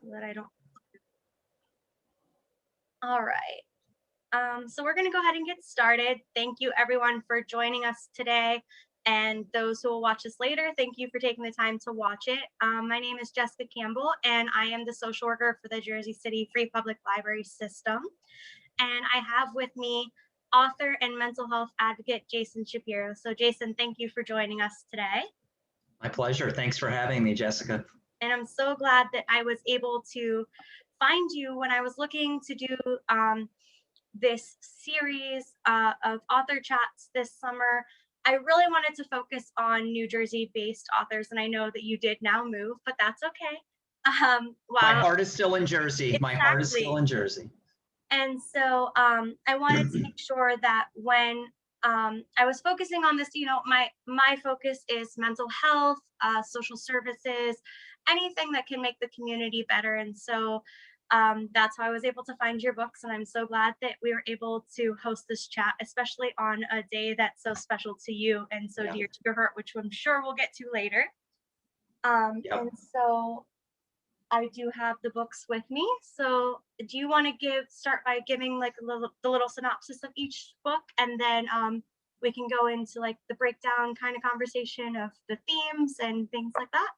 so that I don't. All right. So we're going to go ahead and get started. Thank you everyone for joining us today. And those who will watch this later, thank you for taking the time to watch it. My name is Jessica Campbell, and I am the social worker for the Jersey City Free Public Library System. And I have with me author and mental health advocate, Jason Shapiro. So Jason, thank you for joining us today. My pleasure. Thanks for having me, Jessica. And I'm so glad that I was able to find you when I was looking to do this series of author chats this summer. I really wanted to focus on New Jersey-based authors, and I know that you did now move, but that's okay. My heart is still in Jersey. Exactly. My heart is still in Jersey. And so I wanted to make sure that when I was focusing on this, you know, my focus is mental health, social services, anything that can make the community better. And so that's how I was able to find your books. And I'm so glad that we were able to host this chat, especially on a day that's so special to you and so dear to your heart, which I'm sure we'll get to later. And so I do have the books with me. So do you want to start by giving like the little synopsis of each book, and then we can go into like the breakdown kind of conversation of the themes and things like that?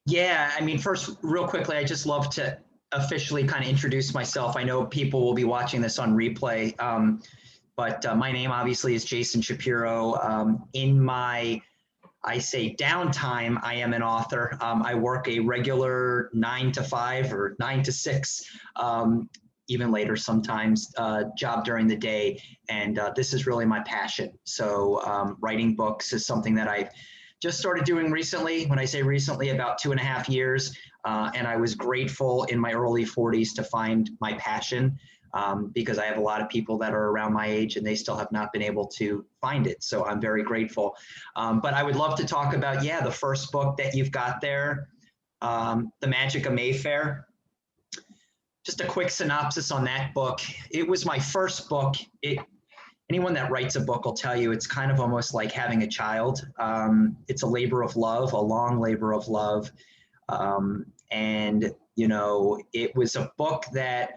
Yeah, I mean, first, real quickly, I just love to officially kind of introduce myself. I know people will be watching this on replay, but my name obviously is Jason Shapiro. In my I say downtime, I am an author. I work a regular 9 to 5 or 9 to 6, even later sometimes, job during the day. And this is really my passion. So writing books is something that I've just started doing recently. When I say recently, about 2.5 years. And I was grateful in my early 40s to find my passion. Because I have a lot of people that are around my age and they still have not been able to find it. So I'm very grateful. But I would love to talk about, the first book that you've got there, The Magic of Mayfair. Just a quick synopsis on that book. It was my first book. Anyone that writes a book will tell you it's kind of almost like having a child. It's a labor of love, a long labor of love. And, you know, it was a book that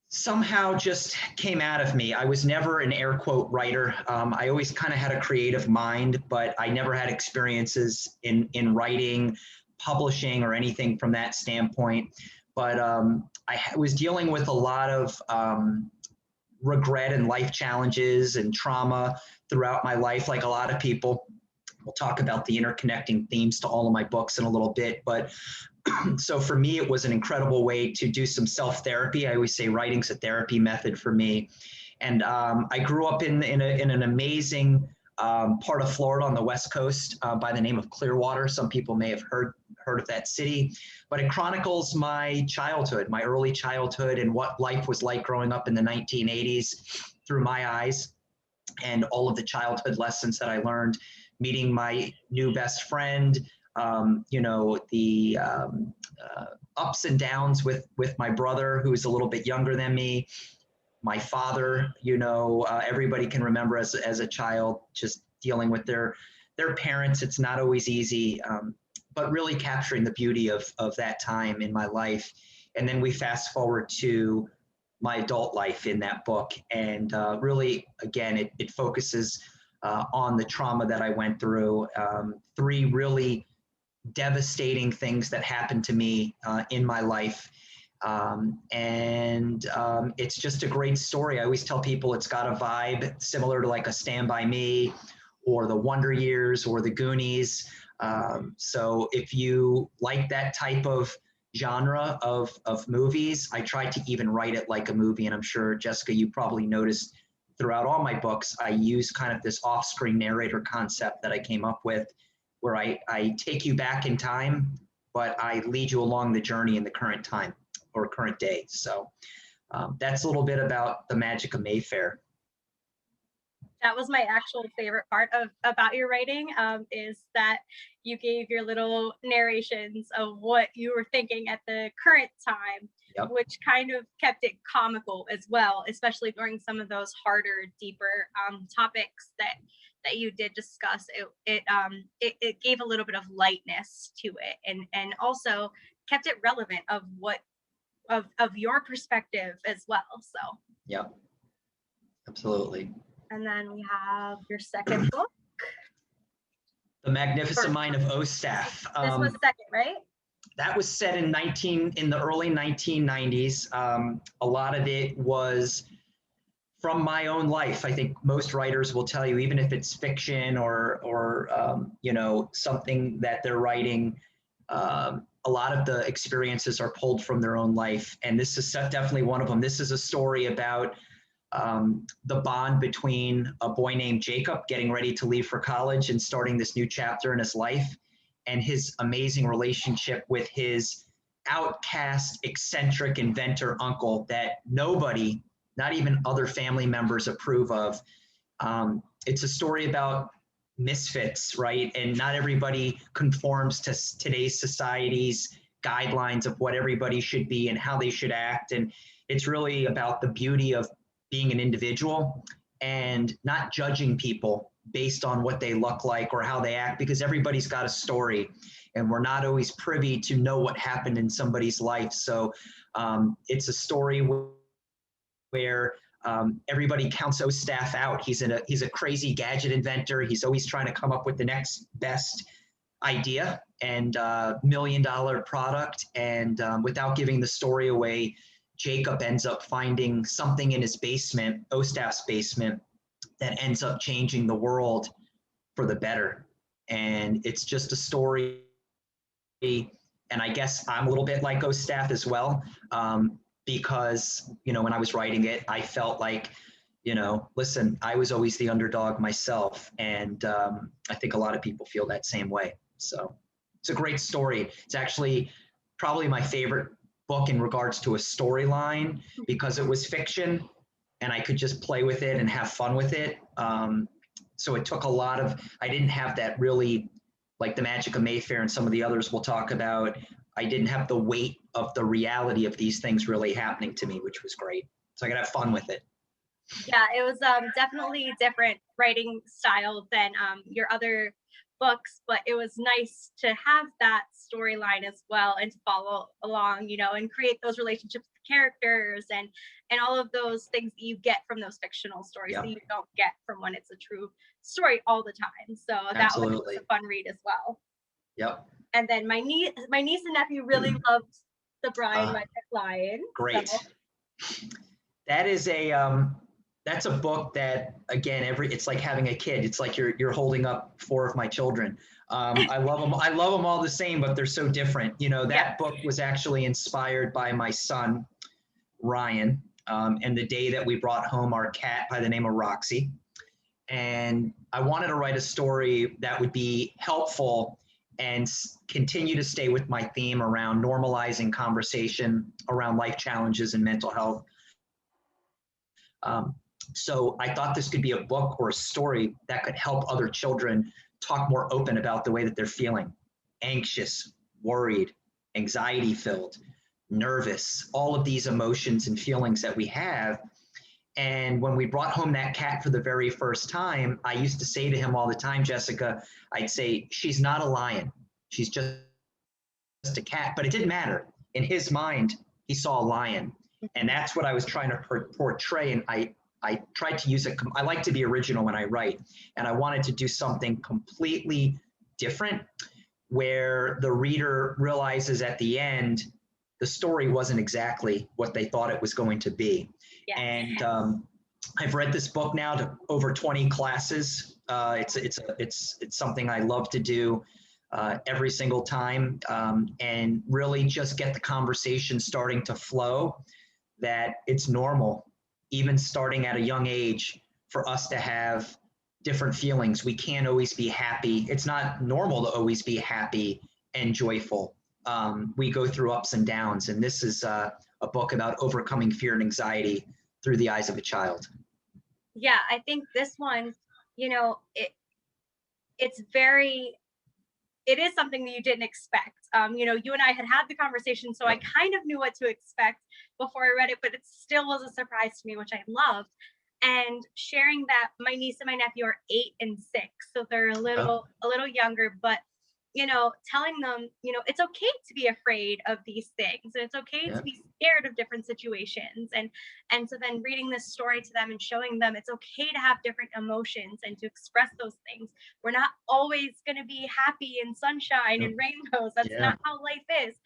somehow just came out of me. I was never an air quote writer. I always kind of had a creative mind, but I never had experiences in writing, publishing, or anything from that standpoint. But I was dealing with a lot of regret and life challenges and trauma throughout my life, like a lot of people. We'll talk about the interconnecting themes to all of my books in a little bit, but so for me, it was an incredible way to do some self-therapy. I always say writing's a therapy method for me. And I grew up in an amazing part of Florida on the West Coast by the name of Clearwater. Some people may have heard of that city, but it chronicles my childhood, my early childhood, and what life was like growing up in the 1980s through my eyes, and all of the childhood lessons that I learned, meeting my new best friend, you know, the ups and downs with my brother, who's a little bit younger than me, my father, you know, everybody can remember as a child just dealing with their parents. It's not always easy, but really capturing the beauty of that time in my life. And then we fast forward to my adult life in that book. And really, again, it focuses on the trauma that I went through. 3 really devastating things that happened to me in my life. It's just a great story. I always tell people it's got a vibe similar to like a Stand By Me or the Wonder Years or the Goonies. So if you like that type of genre of movies, I tried to even write it like a movie. And I'm sure, Jessica, you probably noticed throughout all my books, I use kind of this off-screen narrator concept that I came up with, where I take you back in time, but I lead you along the journey in the current time or current day. So that's a little bit about The Magic of Mayfair. That was my actual favorite part about your writing, is that you gave your little narrations of what you were thinking at the current time, which kind of kept it comical as well, especially during some of those harder, deeper topics that you did discuss. It gave a little bit of lightness to it, and also kept it relevant of what of your perspective as well. So, Yep, absolutely. and then we have your second book. The Magnificent Or Mind of Ostaf. this was second, right? That was set in the early 1990s. A lot of it was from my own life. I think most writers will tell you, even if it's fiction or you know, something that they're writing, a lot of the experiences are pulled from their own life, and this is definitely one of them. This is a story about the bond between a boy named Jacob getting ready to leave for college and starting this new chapter in his life, and his amazing relationship with his outcast, eccentric inventor uncle that nobody, not even other family members, approve of. It's a story about misfits, right? And not everybody conforms to today's society's guidelines of what everybody should be and how they should act. And it's really about the beauty of being an individual and not judging people based on what they look like or how they act, because everybody's got a story and we're not always privy to know what happened in somebody's life. So it's a story where everybody counts Ostaf out. He's a crazy gadget inventor. He's always trying to come up with the next best idea and $1 million product. And without giving the story away, Jacob ends up finding something in his basement, Ostaf's basement, that ends up changing the world for the better. And it's just a story. And I guess I'm a little bit like Ostaf as well. Because, you know, when I was writing it, I felt like, you know, listen, I was always the underdog myself. And I think a lot of people feel that same way. So it's a great story. It's actually probably my favorite book in regards to a storyline, because it was fiction and I could just play with it and have fun with it. So it took a lot of, I didn't have that really, like the Magic of Mayfair and some of the others we'll talk about, I didn't have the weight of the reality of these things really happening to me, which was great. So I could have fun with it. Yeah, it was definitely different writing style than your other books, but it was nice to have that storyline as well and to follow along, you know, and create those relationships with characters and all of those things that you get from those fictional stories that you don't get from when it's a true story all the time. So that was a fun read as well. Yep. And then my niece and nephew really loved The Brian Michael Lion. Great. So. That is that's a book that, again, it's like having a kid. It's like you're holding up 4 of my children. I love them. I love them all the same, but they're so different. You know, that book was actually inspired by my son, Ryan, and the day that we brought home our cat by the name of Roxy. And I wanted to write a story that would be helpful and continue to stay with my theme around normalizing conversation around life challenges and mental health. So I thought this could be a book or a story that could help other children talk more open about the way that they're feeling, anxious, worried, anxiety-filled, nervous, all of these emotions and feelings that we have. And when we brought home that cat for the very first time, I used to say to him all the time, Jessica, I'd say, she's not a lion. She's just a cat. But it didn't matter. In his mind, he saw a lion. And that's what I was trying to portray. And I tried to use it. I like to be original when I write. And I wanted to do something completely different where the reader realizes at the end, the story wasn't exactly what they thought it was going to be. Yeah. And I've read this book now to over 20 classes. It's something I love to do every single time, and really just get the conversation starting to flow, that it's normal, even starting at a young age, for us to have different feelings. We can't always be happy. It's not normal to always be happy and joyful. We go through ups and downs, and this is a book about overcoming fear and anxiety through the eyes of a child. Yeah, I think this one, you know, it is something that you didn't expect. You know, you and I had the conversation, so I kind of knew what to expect before I read it, but it still was a surprise to me, which I loved. And sharing that my niece and my nephew are 8 and 6, so they're a little younger, but telling them, it's okay to be afraid of these things, and it's okay Yeah. to be scared of different situations. And so then reading this story to them and showing them it's okay to have different emotions and to express those things. We're not always going to be happy and sunshine Yep. and rainbows. That's Yeah. not how life is.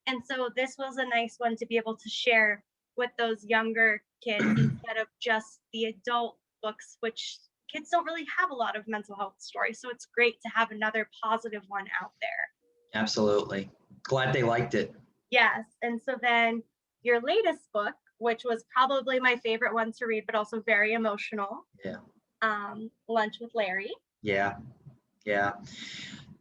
And so this was a nice one to be able to share with those younger kids instead of just the adult books, which kids don't really have a lot of mental health stories. So it's great to have another positive one out there. Absolutely. Glad they liked it. Yes. And so then your latest book, which was probably my favorite one to read, but also very emotional, Yeah. Lunch with Larry. Yeah. Yeah.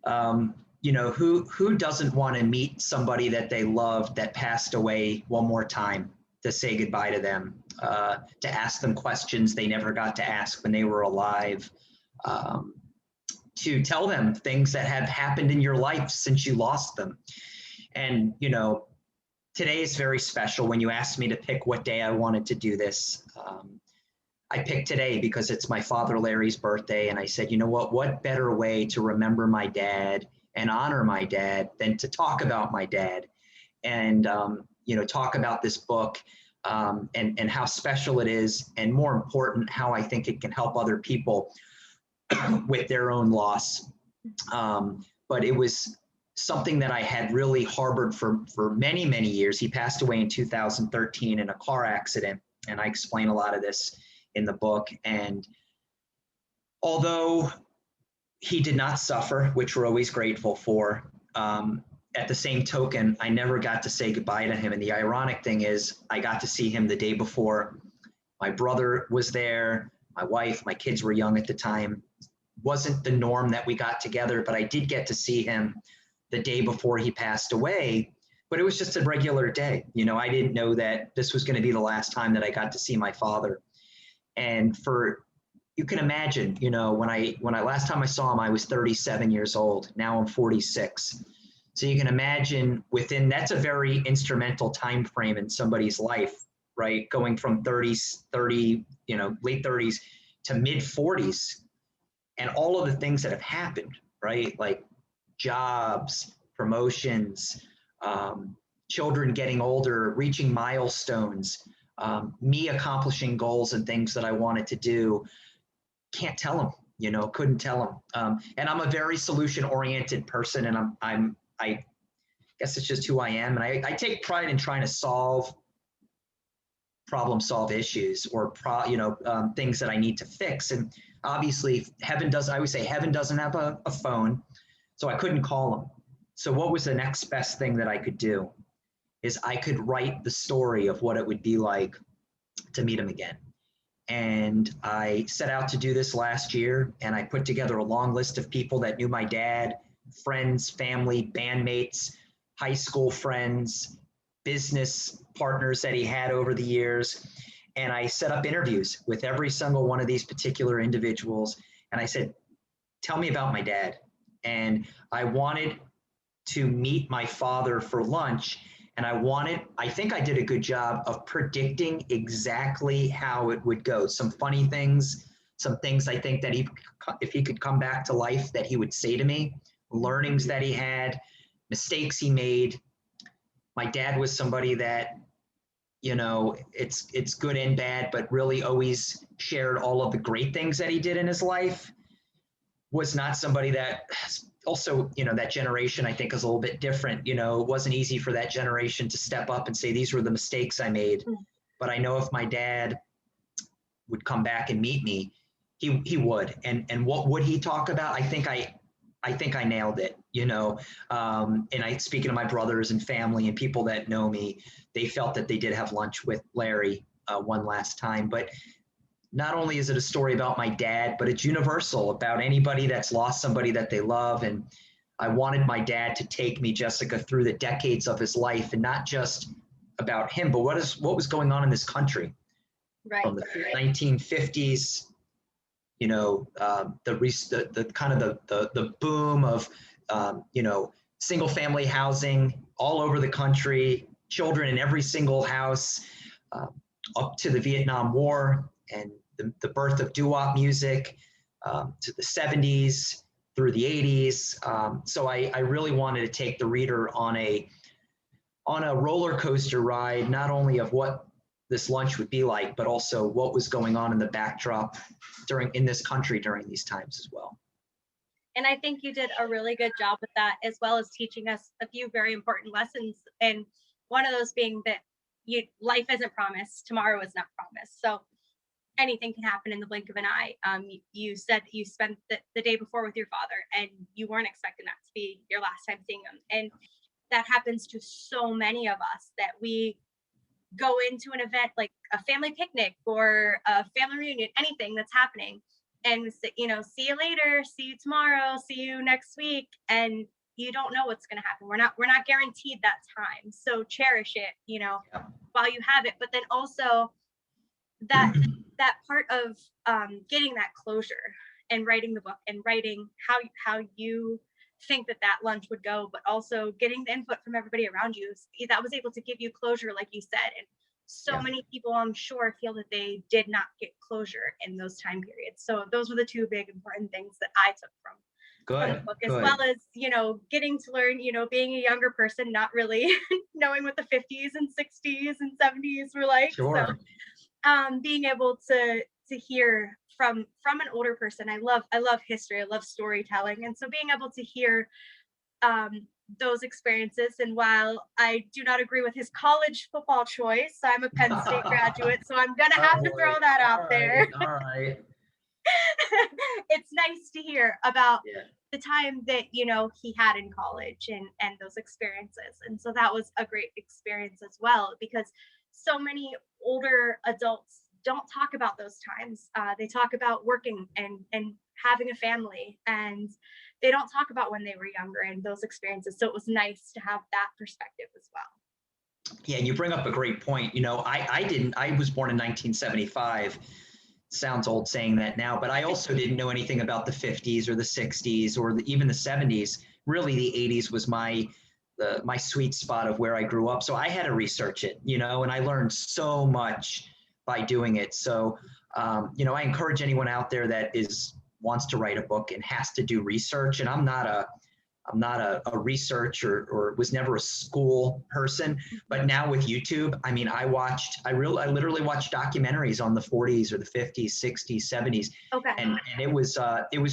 Who doesn't want to meet somebody that they loved that passed away one more time, to say goodbye to them, to ask them questions they never got to ask when they were alive, um, to tell them things that have happened in your life since you lost them. And, today is very special. When you asked me to pick what day I wanted to do this, I picked today because it's my father Larry's birthday. And I said, you know what better way to remember my dad and honor my dad than to talk about my dad and, talk about this book, and how special it is. And more important, how I think it can help other people with their own loss. But it was something that I had really harbored for many, many years. He passed away in 2013 in a car accident. And I explain a lot of this in the book. And although he did not suffer, which we're always grateful for, at the same token, I never got to say goodbye to him. And the ironic thing is, I got to see him the day before. My brother was there, my wife, my kids were young at the time. Wasn't the norm that we got together, but I did get to see him the day before he passed away. But it was just a regular day. I didn't know that this was going to be the last time that I got to see my father. And you can imagine, when I last time I saw him, I was 37 years old. Now I'm 46. So you can imagine that's a very instrumental time frame in somebody's life, right? Going from 30, late 30s to mid 40s, and all of the things that have happened, right? Like jobs, promotions, children getting older, reaching milestones, me accomplishing goals and things that I wanted to do. Can't tell them, couldn't tell them. And I'm a very solution oriented person, and I guess it's just who I am. And I take pride in trying to problem solve issues or things that I need to fix. And obviously I always say heaven doesn't have a phone, so I couldn't call him. So what was the next best thing that I could do is I could write the story of what it would be like to meet him again. And I set out to do this last year, and I put together a long list of people that knew my dad, friends, family, bandmates, high school friends, business partners that he had over the years. And I set up interviews with every single one of these particular individuals. And I said, tell me about my dad. And I wanted to meet my father for lunch. And I think I did a good job of predicting exactly how it would go. Some funny things, some things I think that if he could come back to life, that he would say to me, learnings that he had, mistakes he made. My dad was somebody that, it's good and bad, but really always shared all of the great things that he did in his life. Was not somebody that also, that generation I think is a little bit different. It wasn't easy for that generation to step up and say, these were the mistakes I made. But I know if my dad would come back and meet me, he would. And what would he talk about? I think I nailed it, and speaking to my brothers and family and people that know me, they felt that they did have lunch with Larry one last time. But not only is it a story about my dad, but it's universal about anybody that's lost somebody that they love. And I wanted my dad to take me, Jessica, through the decades of his life, and not just about him, but what was going on in this country. Right. From the 1950s, the kind of the boom of, single family housing all over the country, children in every single house, up to the Vietnam War and the birth of doo-wop music, to the 70s, through the 80s. So I really wanted to take the reader on a roller coaster ride, not only of what this lunch would be like, but also what was going on in the backdrop in this country during these times as well. And I think you did a really good job with that, as well as teaching us a few very important lessons. And one of those being that life isn't promised, tomorrow is not promised. So anything can happen in the blink of an eye. You said you spent the day before with your father, and you weren't expecting that to be your last time seeing him. And that happens to so many of us, that we go into an event like a family picnic or a family reunion, anything that's happening, and see you later, see you tomorrow, see you next week, and you don't know what's going to happen. We're not guaranteed that time, so cherish it, Yeah. while you have it. But then also that part of getting that closure and writing the book and writing how you think that lunch would go, but also getting the input from everybody around you, that was able to give you closure, like you said. And so Yeah. many people, I'm sure, feel that they did not get closure in those time periods. So those were the two big important things that I took from the book, as well as getting to learn, being a younger person, not really knowing what the 50s and 60s and 70s were like. Sure. So being able to hear from an older person, I love history, I love storytelling, and so being able to hear those experiences. And while I do not agree with his college football choice, I'm a Penn State graduate, so I'm gonna have to throw that out there. All right. It's nice to hear about Yeah. the time that he had in college, and those experiences. And so that was a great experience as well, because so many older adults don't talk about those times. They talk about working and having a family, and they don't talk about when they were younger and those experiences. So it was nice to have that perspective as well. Yeah, you bring up a great point. I was born in 1975. Sounds old saying that now, but I also didn't know anything about the 50s or the 60s or even the 70s. Really, the 80s was my sweet spot of where I grew up. So I had to research it, and I learned so much by doing it. So, I encourage anyone out there that wants to write a book and has to do research. And I'm not a researcher or was never a school person, but now with YouTube, I mean, I literally watched documentaries on the 40s or the 50s, 60s, 70s. Okay. And it was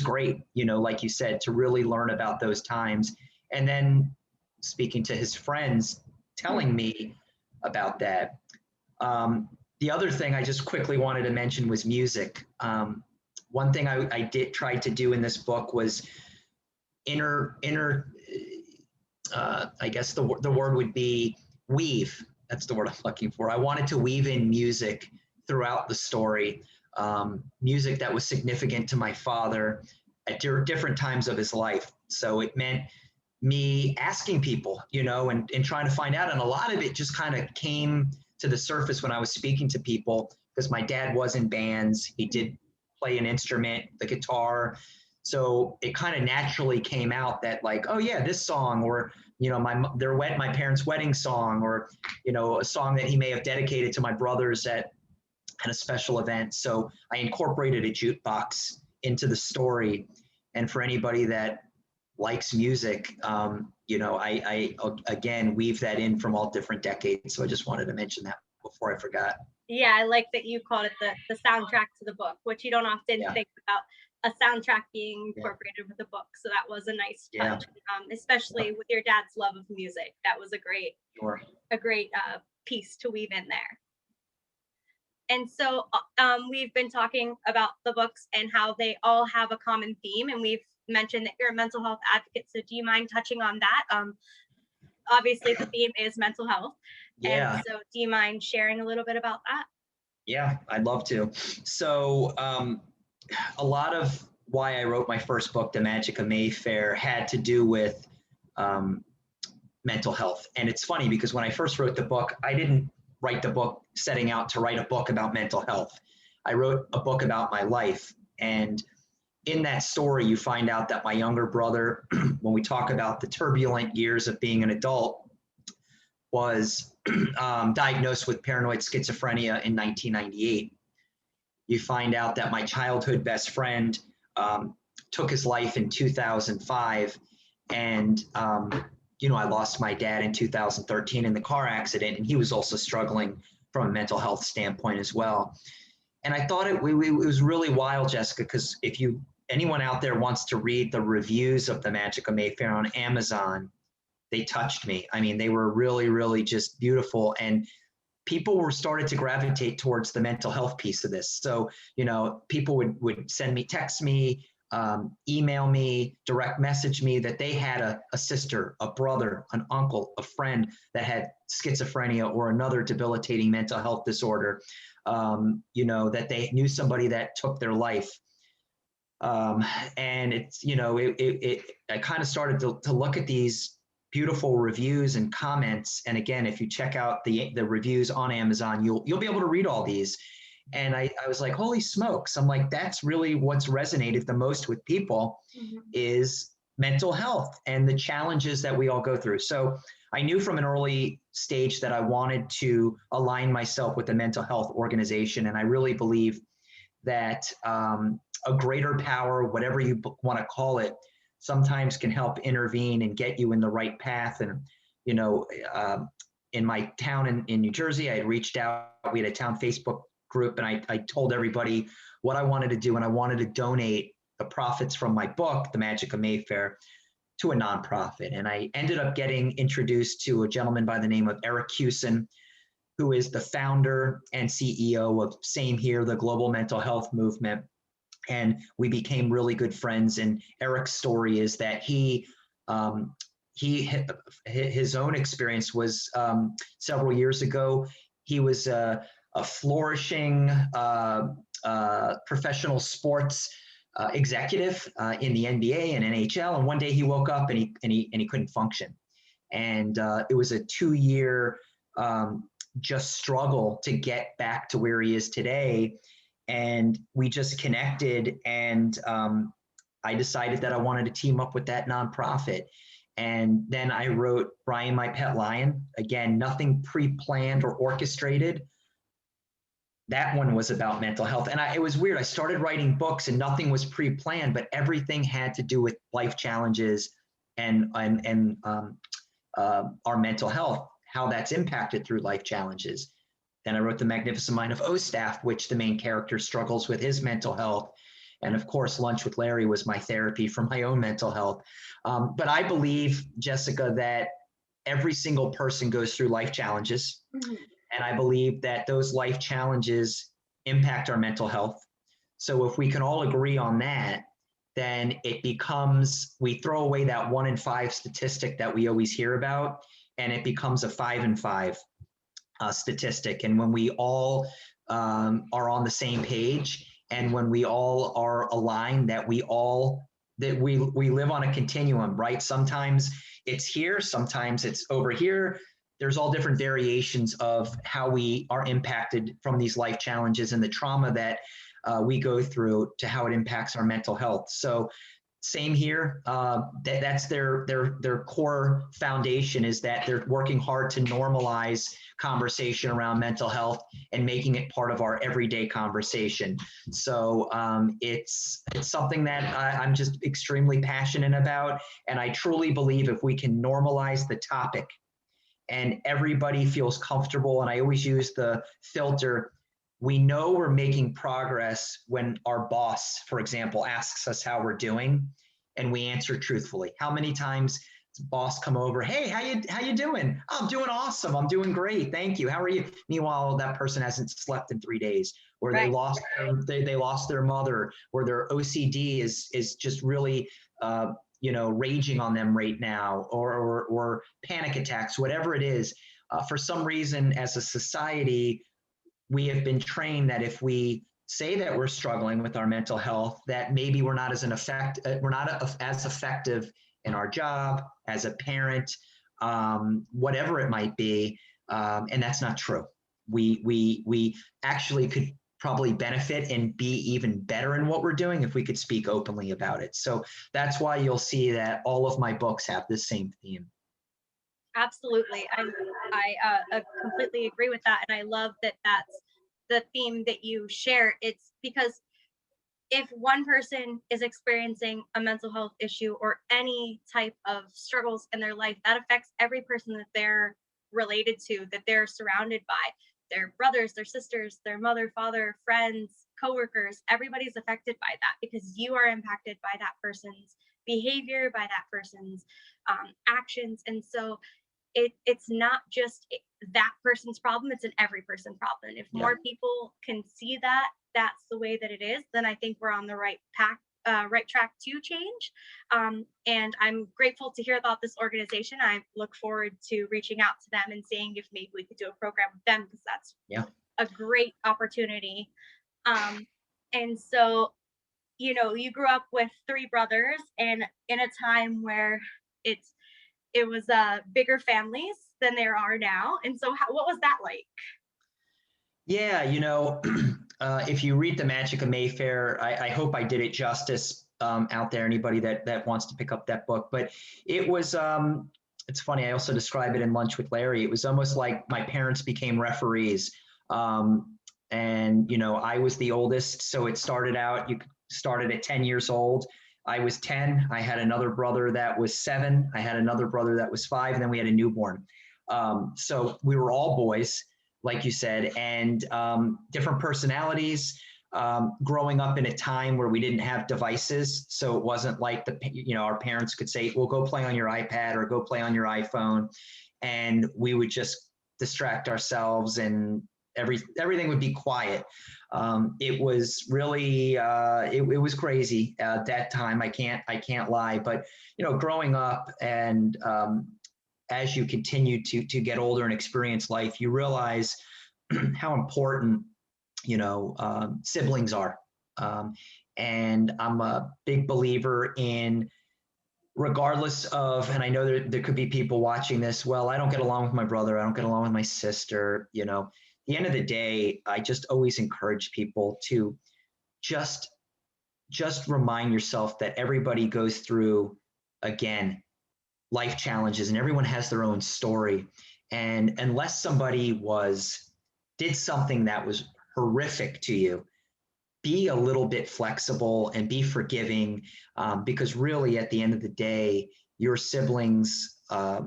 great, like you said, to really learn about those times. And then speaking to his friends, telling me about that. The other thing I just quickly wanted to mention was music. One thing I did try to do in this book was I guess the word would be weave. That's the word I'm looking for. I wanted to weave in music throughout the story, music that was significant to my father at different times of his life. So it meant me asking people, and trying to find out. And a lot of it just kind of came to the surface when I was speaking to people, because my dad was in bands. He did play an instrument, the guitar. So it kind of naturally came out that, like, oh yeah, this song, or my parents' wedding song, or a song that he may have dedicated to my brothers at a special event. So I incorporated a jukebox into the story. And for anybody that likes music, I again weave that in from all different decades. So I just wanted to mention that before I forgot. Yeah, I like that you called it the soundtrack to the book, which you don't often think about a soundtrack being incorporated with a book. So that was a nice touch, especially with your dad's love of music. That was a great piece to weave in there. And so we've been talking about the books and how they all have a common theme, and we've mentioned that you're a mental health advocate. So do you mind touching on that? Obviously the theme is mental health. Yeah. And so do you mind sharing a little bit about that? Yeah, I'd love to. So a lot of why I wrote my first book, The Magic of Mayfair, had to do with mental health. And it's funny because when I first wrote the book, I didn't write the book setting out to write a book about mental health. I wrote a book about my life. And in that story, you find out that my younger brother, when we talk about the turbulent years of being an adult, was diagnosed with paranoid schizophrenia in 1998. You find out that my childhood best friend took his life in 2005. And, I lost my dad in 2013 in the car accident, and he was also struggling from a mental health standpoint as well. And I thought it was really wild, Jessica, because if anyone out there wants to read the reviews of The Magic of Mayfair on Amazon, they touched me. I mean, they were really, really just beautiful. And people were started to gravitate towards the mental health piece of this. So, people would text me, email me, direct message me that they had a sister, a brother, an uncle, a friend that had schizophrenia or another debilitating mental health disorder, that they knew somebody that took their life. And I kind of started to look at these beautiful reviews and comments. And again, if you check out the reviews on Amazon, you'll be able to read all these. And I was like, holy smokes. I'm like, that's really what's resonated the most with people is mental health and the challenges that we all go through. So I knew from an early stage that I wanted to align myself with a mental health organization. And I really believe that a greater power, whatever you want to call it, sometimes can help intervene and get you in the right path. And, in my town in New Jersey, I had reached out, we had a town Facebook group, and I told everybody what I wanted to do. And I wanted to donate the profits from my book, The Magic of Mayfair, to a nonprofit. And I ended up getting introduced to a gentleman by the name of Eric Hewson, who is the founder and CEO of Same Here, the global mental health movement. And we became really good friends. And Eric's story is that his own experience was several years ago. He was a flourishing professional sports executive in the NBA and NHL. And one day he woke up and he couldn't function. And it was a 2-year just struggle to get back to where he is today. And we just connected, and I decided that I wanted to team up with that nonprofit. And then I wrote Brian, My Pet Lion. Again, nothing pre-planned or orchestrated. That one was about mental health. And it was weird. I started writing books and nothing was pre-planned, but everything had to do with life challenges and our mental health, how that's impacted through life challenges. Then I wrote The Magnificent Mind of Ostaf, which the main character struggles with his mental health. And of course, Lunch with Larry was my therapy for my own mental health. But I believe, Jessica, that every single person goes through life challenges. And I believe that those life challenges impact our mental health. So if we can all agree on that, then it becomes, we throw away that 1 in 5 statistic that we always hear about, and it becomes a 5 in 5 statistic. And when we all are on the same page, and when we all are aligned, that we live on a continuum, right? Sometimes it's here, sometimes it's over here. There's all different variations of how we are impacted from these life challenges and the trauma that we go through to how it impacts our mental health. So Same Here. That's their core foundation, is that they're working hard to normalize conversation around mental health and making it part of our everyday conversation. So it's something that I'm just extremely passionate about. And I truly believe if we can normalize the topic and everybody feels comfortable, and I always use the filter, we know we're making progress when our boss, for example, asks us how we're doing, and we answer truthfully. How many times does boss come over, hey, how you doing? Oh, I'm doing awesome. I'm doing great. Thank you. How are you? Meanwhile, that person hasn't slept in 3 days, or they lost their mother, or their OCD is just really raging on them right now, or panic attacks, whatever it is. For some reason, as a society, we have been trained that if we say that we're struggling with our mental health, that maybe we're not as effective in our job, as a parent, whatever it might be, and that's not true. We actually could probably benefit and be even better in what we're doing if we could speak openly about it. So that's why you'll see that all of my books have the same theme. Absolutely. I completely agree with that. And I love that that's the theme that you share. It's because if one person is experiencing a mental health issue or any type of struggles in their life, that affects every person that they're related to, that they're surrounded by, their brothers, their sisters, their mother, father, friends, coworkers. Everybody's affected by that because you are impacted by that person's behavior, by that person's actions. And so it's not just that person's problem, it's an every person problem. If Yeah. more people can see that that's the way that it is, then I think we're on the right track to change. And I'm grateful to hear about this organization. I look forward to reaching out to them and seeing if maybe we could do a program with them, because that's Yeah. a great opportunity. um, and so, you grew up with three brothers and in a time where it's it was bigger families than there are now. And so, what was that like? Yeah, if you read The Magic of Mayfair, I hope I did it justice out there, anybody that wants to pick up that book. But it was, it's funny, I also describe it in Lunch with Larry. It was almost like my parents became referees. And, I was the oldest. So it started out, you started at 10 years old. I was 10. I had another brother that was 7. I had another brother that was 5. And then we had a newborn. So we were all boys, like you said, and different personalities. Growing up in a time where we didn't have devices, so it wasn't like our parents could say, "Well, go play on your iPad or go play on your iPhone," and we would just distract ourselves, and everything would be quiet. It was really it was crazy at that time. I can't lie, but growing up and as you continue to get older and experience life, you realize how important siblings are. And I'm a big believer in, regardless of, and I know there could be people watching this, well, I don't get along with my brother, I don't get along with my sister. At the end of the day, I just always encourage people to just remind yourself that everybody goes through, again, life challenges, and everyone has their own story. And unless somebody did something that was horrific to you, be a little bit flexible and be forgiving, because really at the end of the day, your siblings, are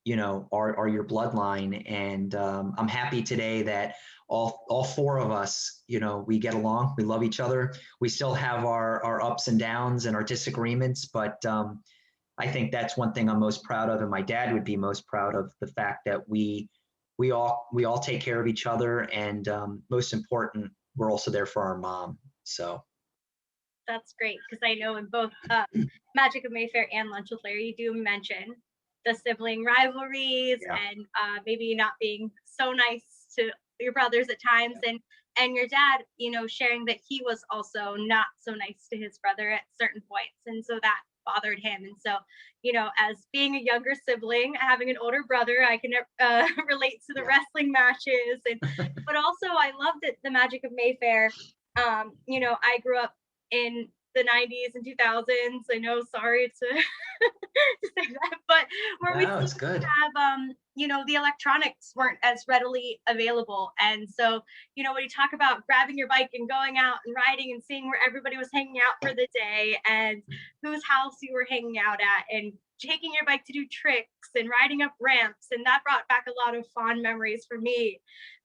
your bloodline. And I'm happy today that all 4 of us, we get along, we love each other. We still have our ups and downs and our disagreements, but I think that's one thing I'm most proud of, and my dad would be most proud of, the fact that we all take care of each other, and most important, we're also there for our mom. So That's great, because I know in both Magic of Mayfair and Lunch with Larry, you do mention the sibling rivalries yeah, and maybe not being so nice to your brothers at times, and your dad, sharing that he was also not so nice to his brother at certain points, and so that bothered him. And so, as being a younger sibling, having an older brother, I can relate to the yeah, wrestling matches, and but also I loved it, the Magic of Mayfair. I grew up in the 90s and 2000s. I know, sorry to, to say that, but where we no, still it's good. have, the electronics weren't as readily available. And so, when you talk about grabbing your bike and going out and riding and seeing where everybody was hanging out for the day and whose house you were hanging out at and taking your bike to do tricks and riding up ramps. And that brought back a lot of fond memories for me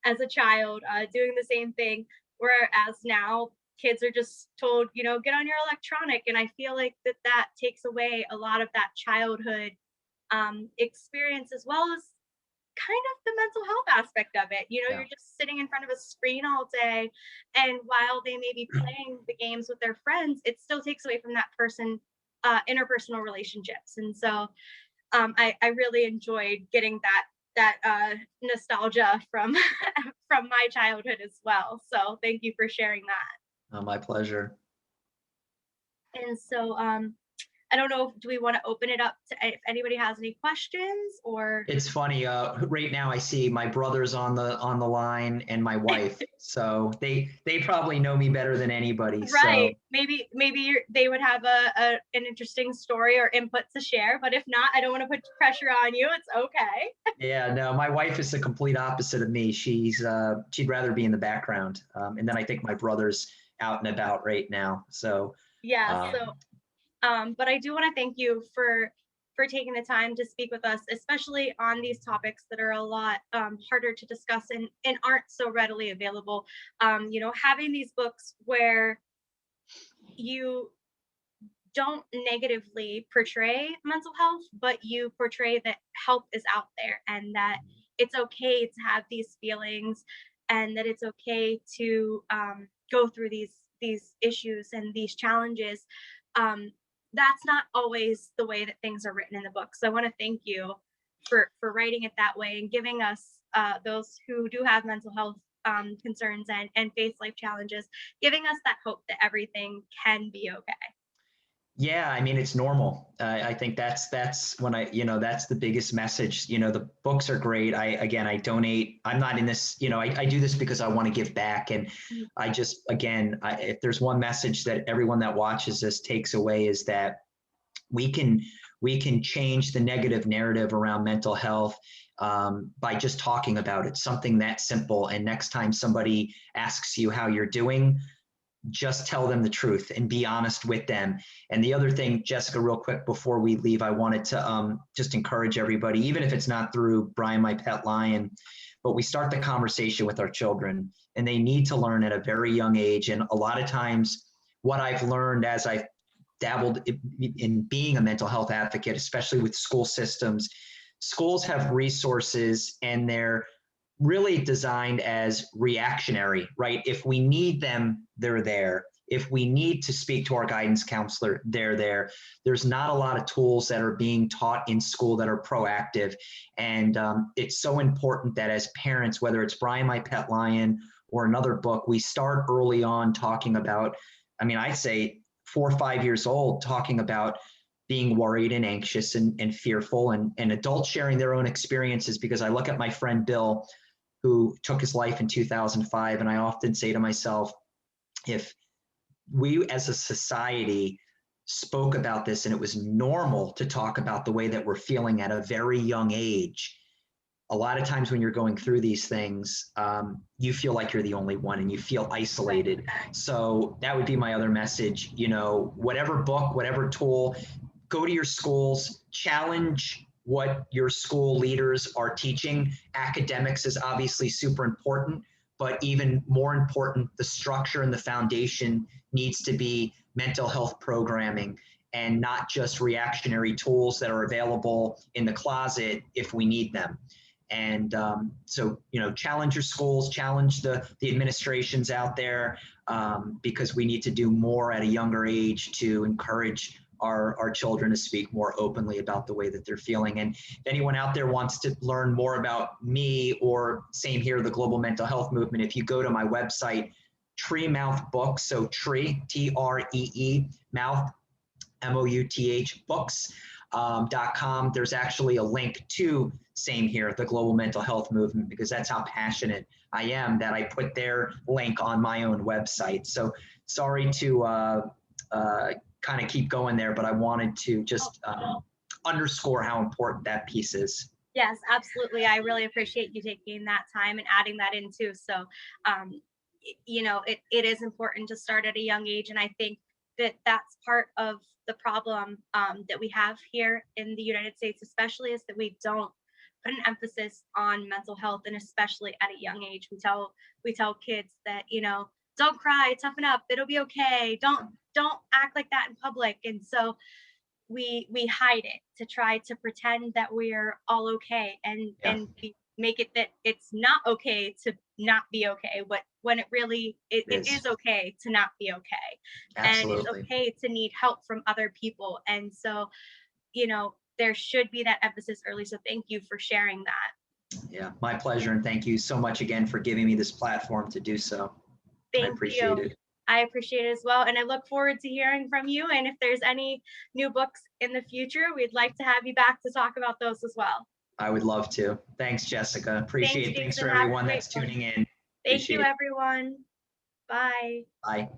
as a child, doing the same thing. Whereas now, kids are just told, get on your electronic. And I feel like that takes away a lot of that childhood experience, as well as kind of the mental health aspect of it. Yeah, You're just sitting in front of a screen all day. And while they may be playing the games with their friends, it still takes away from that person, interpersonal relationships. And so I really enjoyed getting that nostalgia from from my childhood as well. So thank you for sharing that. my pleasure. And so, I don't know, do we want to open it up to if anybody has any questions or It's funny. Right now, I see my brother's on the line and my wife, so they probably know me better than anybody. right? So Maybe they would have an interesting story or input to share. But if not, I don't want to put pressure on you. It's okay. yeah, no, my wife is the complete opposite of me. She'd rather be in the background, and then I think my brother's out and about right now. So, Yeah. um, But I do want to thank you for taking the time to speak with us, especially on these topics that are a lot harder to discuss and aren't so readily available. Having these books where you don't negatively portray mental health, but you portray that help is out there and that it's okay to have these feelings and that it's okay to go through these issues and these challenges. Um, that's not always the way that things are written in the book. So I want to thank you for writing it that way and giving us those who do have mental health concerns and face life challenges, giving us that hope that everything can be okay. yeah, I mean, it's normal. I think that's when that's the biggest message. The books are great. I donate. I'm not in this, I do this because I want to give back. And Mm. I just, again, if there's one message that everyone that watches this takes away is that we can we can change the negative narrative around mental health by just talking about it. Something that simple. And next time somebody asks you how you're doing, just tell them the truth and be honest with them. And the other thing, Jessica, real quick before we leave, I wanted to just encourage everybody, even if it's not through Brian My Pet Lion, but we start the conversation with our children, and they need to learn at a very young age. And a lot of times, what I've learned as I've dabbled in being a mental health advocate, especially with school systems, schools have resources and they're really designed as reactionary, right? If we need them, they're there. If we need to speak to our guidance counselor, they're there. There's not a lot of tools that are being taught in school that are proactive. And it's so important that as parents, whether it's Brian My Pet Lion or another book, we start early on talking about, I'd say 4 or 5 years old, talking about being worried and anxious and fearful, and adults sharing their own experiences. Because I look at my friend Bill, who took his life in 2005. And I often say to myself, if we as a society spoke about this and it was normal to talk about the way that we're feeling at a very young age, a lot of times when you're going through these things, you feel like you're the only one and you feel isolated. So that would be my other message. Whatever book, whatever tool, go to your schools, challenge what your school leaders are teaching. Academics is obviously super important, but even more important, the structure and the foundation needs to be mental health programming and not just reactionary tools that are available in the closet if we need them. And so, challenge your schools, challenge the administrations out there, because we need to do more at a younger age to encourage our children to speak more openly about the way that they're feeling. And if anyone out there wants to learn more about me, or same here, the global mental health movement, if you go to my website, Tree Mouth Books, so Tree, Tree, Mouth, Mouth books.com, there's actually a link to same here, the global mental health movement, because that's how passionate I am that I put their link on my own website. So sorry to kind of keep going there, but I wanted to just underscore how important that piece is. Yes, absolutely. I really appreciate you taking that time and adding that in too. So, it is important to start at a young age. And I think that that's part of the problem that we have here in the United States, especially, is that we don't put an emphasis on mental health, and especially at a young age. We tell kids that, don't cry, toughen up, it'll be okay. Don't act like that in public. And so we hide it to try to pretend that we're all okay, Yeah, and we make it that it's not okay to not be okay, when it really it it is. is okay to not be okay, and it's Absolutely. okay to need help from other people. And so, there should be that emphasis early. So thank you for sharing that. Yeah, my pleasure. And thank you so much again for giving me this platform to do so. I Thank appreciate you. it. I appreciate it as well. And I look forward to hearing from you. And if there's any new books in the future, we'd like to have you back to talk about those as well. I would love to. Thanks, Jessica. Thanks, Appreciate it. Thanks for Jason. Have a everyone great that's one. tuning in. Thank you, Appreciate it. everyone. Bye. Bye.